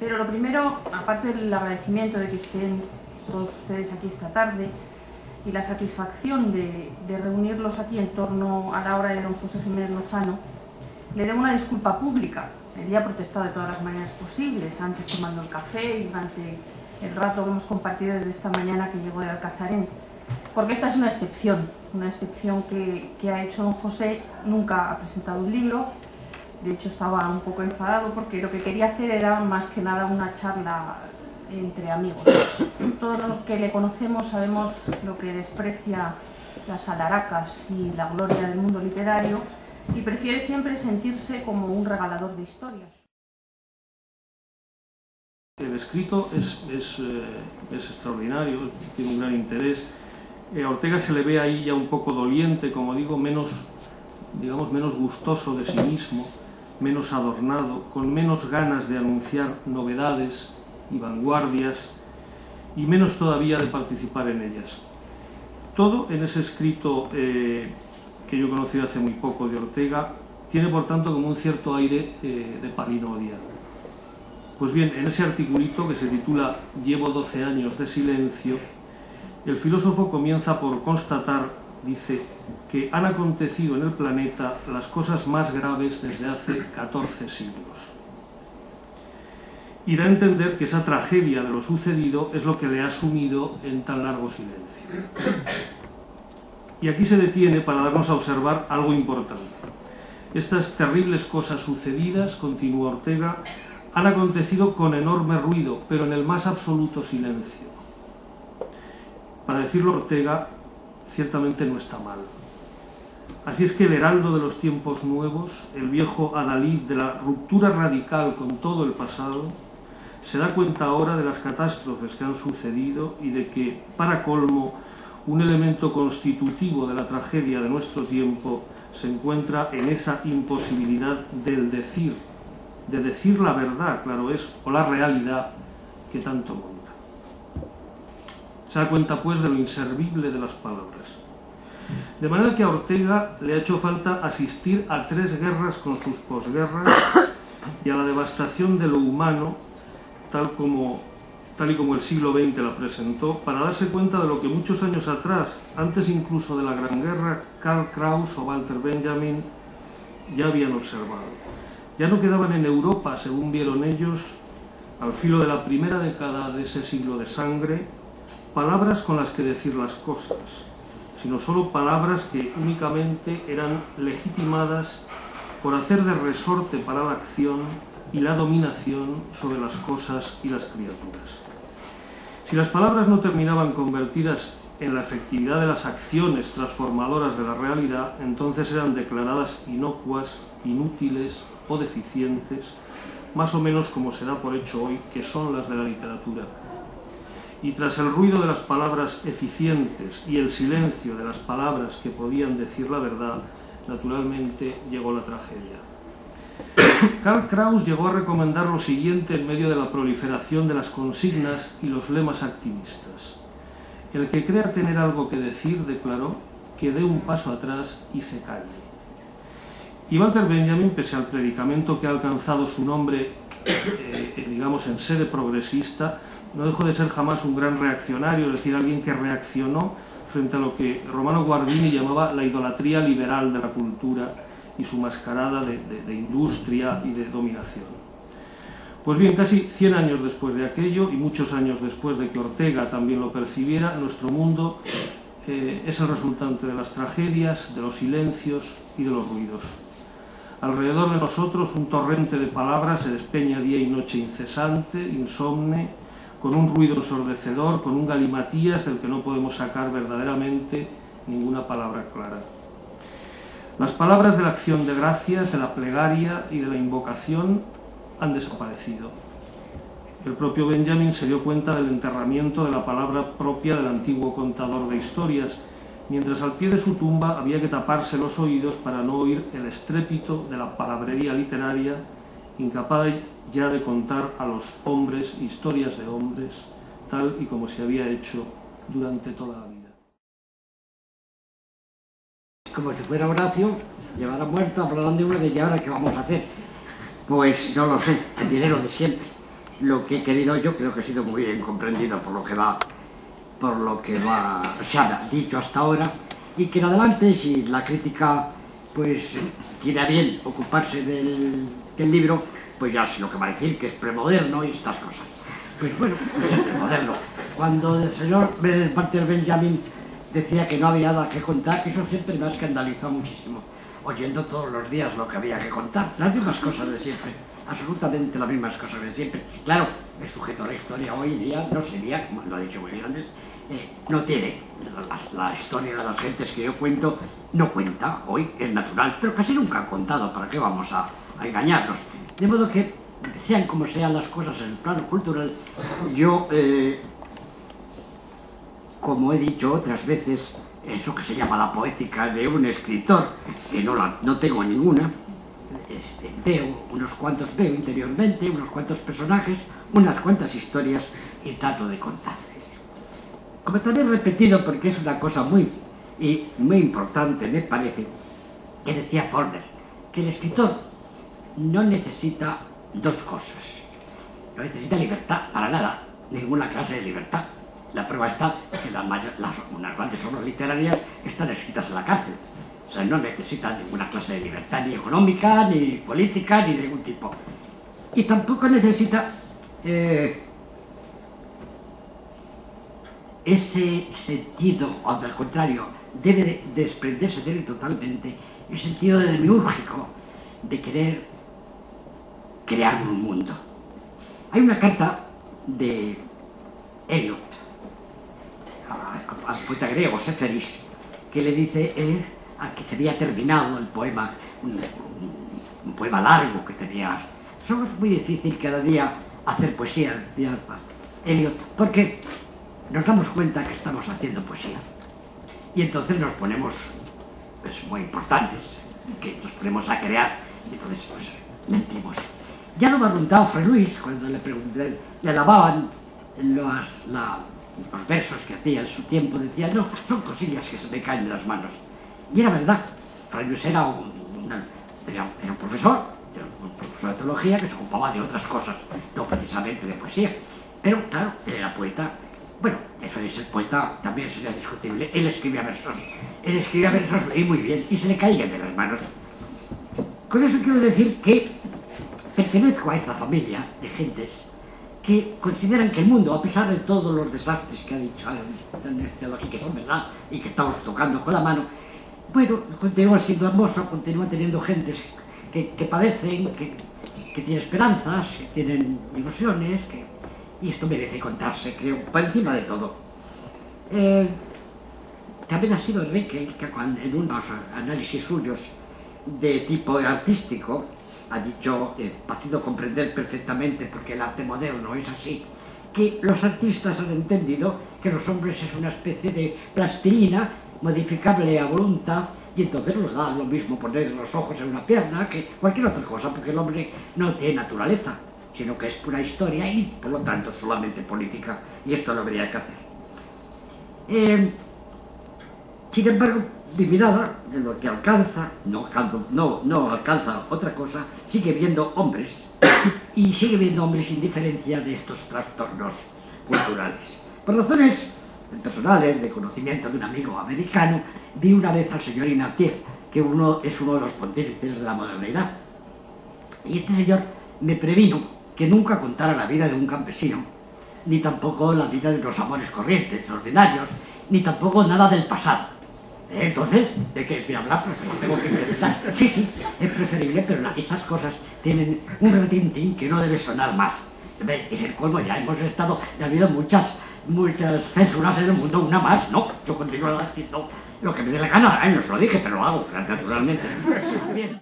Pero lo primero, aparte del agradecimiento de que estén todos ustedes aquí esta tarde y la satisfacción de reunirlos aquí en torno a la obra de don José Jiménez Lozano, le debo una disculpa pública. El día ha protestado de todas las maneras posibles, antes tomando el café y durante el rato que hemos compartido desde esta mañana que llegó de Alcazarén. Porque esta es una excepción que ha hecho don José. Nunca ha presentado un libro. De hecho, estaba un poco enfadado porque lo que quería hacer era más que nada una charla entre amigos. Todos los que le conocemos sabemos lo que desprecia las alharacas y la gloria del mundo literario y prefiere siempre sentirse como un regalador de historias. El escrito es extraordinario, tiene un gran interés. A Ortega se le ve ahí ya un poco doliente, como digo, menos gustoso de sí mismo, menos adornado, con menos ganas de anunciar novedades y vanguardias y menos todavía de participar en ellas. Todo en ese escrito que yo he conocido hace muy poco de Ortega tiene por tanto como un cierto aire de parinodia. Pues bien, en ese articulito que se titula Llevo 12 años de silencio, el filósofo comienza por constatar, dice, que han acontecido en el planeta las cosas más graves desde hace 14 siglos. Y da a entender que esa tragedia de lo sucedido es lo que le ha sumido en tan largo silencio. Y aquí se detiene para darnos a observar algo importante. Estas terribles cosas sucedidas, continúa Ortega, han acontecido con enorme ruido, pero en el más absoluto silencio. Para decirlo Ortega, ciertamente no está mal. Así es que el heraldo de los tiempos nuevos, el viejo adalid de la ruptura radical con todo el pasado, se da cuenta ahora de las catástrofes que han sucedido y de que, para colmo, un elemento constitutivo de la tragedia de nuestro tiempo se encuentra en esa imposibilidad del decir, de decir la verdad, claro es, o la realidad que tanto monta. Se da cuenta, pues, de lo inservible de las palabras. De manera que a Ortega le ha hecho falta asistir a 3 guerras con sus posguerras y a la devastación de lo humano, tal y como el siglo XX la presentó, para darse cuenta de lo que muchos años atrás, antes incluso de la Gran Guerra, Karl Kraus o Walter Benjamin ya habían observado. Ya no quedaban en Europa, según vieron ellos, al filo de la primera década de ese siglo de sangre, palabras con las que decir las cosas, sino solo palabras que únicamente eran legitimadas por hacer de resorte para la acción y la dominación sobre las cosas y las criaturas. Si las palabras no terminaban convertidas en la efectividad de las acciones transformadoras de la realidad, entonces eran declaradas inocuas, inútiles o deficientes, más o menos como se da por hecho hoy que son las de la literatura. Y tras el ruido de las palabras eficientes y el silencio de las palabras que podían decir la verdad, naturalmente llegó la tragedia. Karl Kraus llegó a recomendar lo siguiente en medio de la proliferación de las consignas y los lemas activistas. El que crea tener algo que decir, declaró, que dé un paso atrás y se calle. Y Walter Benjamin, pese al predicamento que ha alcanzado su nombre, digamos, en sede progresista, no dejó de ser jamás un gran reaccionario, es decir, alguien que reaccionó frente a lo que Romano Guardini llamaba la idolatría liberal de la cultura y su mascarada de industria y de dominación. Pues bien, casi 100 años después de aquello y muchos años después de que Ortega también lo percibiera, nuestro mundo es el resultante de las tragedias, de los silencios y de los ruidos. Alrededor de nosotros un torrente de palabras se despeña día y noche incesante, insomne, con un ruido ensordecedor, con un galimatías del que no podemos sacar verdaderamente ninguna palabra clara. Las palabras de la acción de gracias, de la plegaria y de la invocación han desaparecido. El propio Benjamin se dio cuenta del enterramiento de la palabra propia del antiguo contador de historias, mientras al pie de su tumba había que taparse los oídos para no oír el estrépito de la palabrería literaria, incapaz ya de contar a los hombres historias de hombres, tal y como se había hecho durante toda la vida. Como si fuera Horacio, llevará muerto, hablando de una de ya ahora qué vamos a hacer. Pues no lo sé, el dinero de siempre. lo que he querido, yo creo que he sido muy bien comprendido por lo que se ha dicho hasta ahora, y que en adelante, si la crítica pues quiere bien ocuparse del libro, pues ya sé lo que va a decir, que es premoderno y estas cosas. Pues bueno, pues es premoderno. Cuando el señor Walter Benjamin decía que no había nada que contar, eso siempre me ha escandalizado muchísimo, oyendo todos los días lo que había que contar, las mismas cosas de siempre, absolutamente las mismas cosas de siempre. Claro, el sujeto de la historia hoy día no sería, como lo ha dicho muy bien antes, no tiene la historia de las gentes que yo cuento, no cuenta hoy, es natural, pero casi nunca han contado, ¿para qué vamos a engañarnos? De modo que, sean como sean las cosas en el plano cultural, yo, como he dicho otras veces, eso que se llama la poética de un escritor, que no tengo ninguna, veo interiormente unos cuantos personajes, unas cuantas historias y trato de contarles. Como también he repetido, porque es una cosa muy importante, me parece, que decía Faulkner, que el escritor no necesita dos cosas. No necesita libertad, para nada, ninguna clase de libertad. La prueba está que unas grandes obras literarias están escritas en la cárcel. O sea, no necesita ninguna clase de libertad, ni económica, ni política, ni de ningún tipo. Y tampoco necesita ese sentido, o al contrario, debe desprenderse de él totalmente, el sentido demiúrgico de querer crear un mundo. Hay una carta de Eliot al poeta griego Séferis, que le dice a que se había terminado el poema, un poema largo que tenía. Eso es muy difícil cada día hacer poesía, decía Eliot, porque nos damos cuenta que estamos haciendo poesía y entonces nos ponemos muy importantes, que nos ponemos a crear y entonces pues mentimos. Ya lo ha preguntado Fray Luis cuando le alababan los versos que hacía en su tiempo, decía, no, son cosillas que se me caen de las manos. Y era verdad, Fray Luis era un profesor de teología que se ocupaba de otras cosas, no precisamente de poesía, pero claro, era poeta. Bueno, eso de ser poeta también sería discutible. Él escribía versos y muy bien, y se le caían de las manos. Con eso quiero decir que pertenezco a esta familia de gentes que consideran que el mundo, a pesar de todos los desastres que ha dicho y que son verdad y que estamos tocando con la mano, bueno, continúa siendo hermoso, continúa teniendo gentes que padecen, que tienen esperanzas, que tienen ilusiones, y esto merece contarse, creo, por encima de todo. También ha sido Enrique, que en unos análisis suyos de tipo artístico, ha dicho, haciendo comprender perfectamente, porque el arte moderno es así, que los artistas han entendido que los hombres es una especie de plastilina modificable a voluntad, y entonces nos da lo mismo poner los ojos en una pierna que cualquier otra cosa, porque el hombre no tiene naturaleza, sino que es pura historia y, por lo tanto, solamente política, y esto lo habría que hacer. Sin embargo, mi mirada, de lo que alcanza, no alcanza otra cosa, sigue viendo hombres, y sigue viendo hombres sin diferencia de estos trastornos culturales. Por razones personales, de conocimiento de un amigo americano, vi una vez al señor Ignatieff, que es uno de los pontífices de la modernidad, y este señor me previno que nunca contara la vida de un campesino, ni tampoco la vida de los amores corrientes, ordinarios, ni tampoco nada del pasado. Entonces, ¿de qué voy a hablar? Pues no tengo que presentar. Sí, es preferible, pero esas cosas tienen un retintín que no debe sonar más. Es el colmo, ya ha habido muchas censuras en el mundo, una más, no, yo continúo haciendo lo que me dé la gana, no se lo dije, pero lo hago, naturalmente. Bien.